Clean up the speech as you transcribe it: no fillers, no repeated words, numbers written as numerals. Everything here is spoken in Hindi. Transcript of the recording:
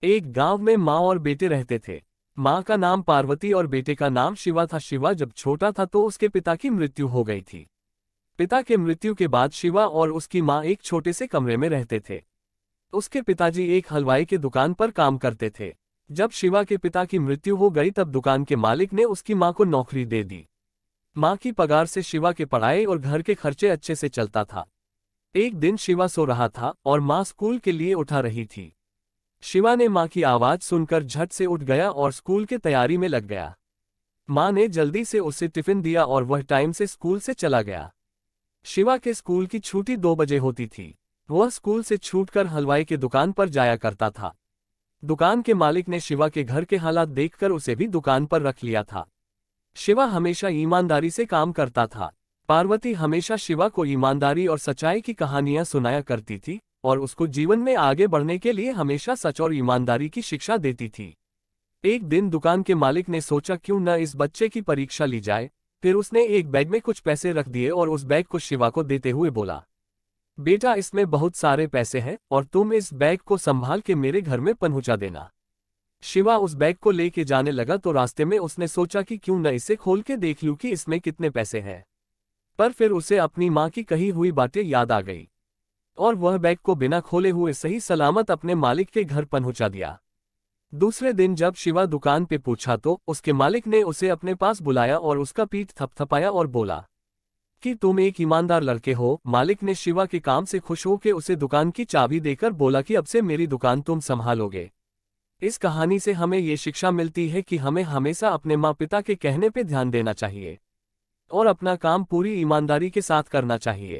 एक गांव में माँ और बेटे रहते थे। माँ का नाम पार्वती और बेटे का नाम शिवा था। शिवा जब छोटा था तो उसके पिता की मृत्यु हो गई थी। पिता के मृत्यु के बाद शिवा और उसकी माँ एक छोटे से कमरे में रहते थे। उसके पिताजी एक हलवाई की दुकान पर काम करते थे। जब शिवा के पिता की मृत्यु हो गई तब दुकान के मालिक ने उसकी माँ को नौकरी दे दी। माँ की पगार से शिवा के पढ़ाई और घर के खर्चे अच्छे से चलता था। एक दिन शिवा सो रहा था और माँ स्कूल के लिए उठा रही थी। शिवा ने माँ की आवाज सुनकर झट से उठ गया और स्कूल की तैयारी में लग गया। माँ ने जल्दी से उसे टिफिन दिया और वह टाइम से स्कूल से चला गया। शिवा के स्कूल की छुट्टी 2 बजे होती थी। वह स्कूल से छूटकर हलवाई की दुकान पर जाया करता था। दुकान के मालिक ने शिवा के घर के हालात देखकर उसे भी दुकान पर रख लिया था। शिवा हमेशा ईमानदारी से काम करता था। पार्वती हमेशा शिवा को ईमानदारी और सच्चाई की कहानियां सुनाया करती थी और उसको जीवन में आगे बढ़ने के लिए हमेशा सच और ईमानदारी की शिक्षा देती थी। एक दिन दुकान के मालिक ने सोचा क्यों न इस बच्चे की परीक्षा ली जाए। फिर उसने एक बैग में कुछ पैसे रख दिए और उस बैग को शिवा को देते हुए बोला, बेटा इसमें बहुत सारे पैसे हैं और तुम इस बैग को संभाल के मेरे घर में पहुंचा देना। शिवा उस बैग को लेके जाने लगा तो रास्ते में उसने सोचा कि क्यों न इसे खोल के देख लूं कि इसमें कितने पैसे हैं। पर फिर उसे अपनी माँ की कही हुई बातें याद आ गई और वह बैग को बिना खोले हुए सही सलामत अपने मालिक के घर पहुंचा दिया। दूसरे दिन जब शिवा दुकान पे पूछा तो उसके मालिक ने उसे अपने पास बुलाया और उसका पीठ थपथपाया और बोला कि तुम एक ईमानदार लड़के हो। मालिक ने शिवा के काम से खुश होकर उसे दुकान की चाबी देकर बोला कि अब से मेरी दुकान तुम संभालोगे। इस कहानी से हमें ये शिक्षा मिलती है कि हमें हमेशा अपने माँ पिता के कहने पे ध्यान देना चाहिए और अपना काम पूरी ईमानदारी के साथ करना चाहिए।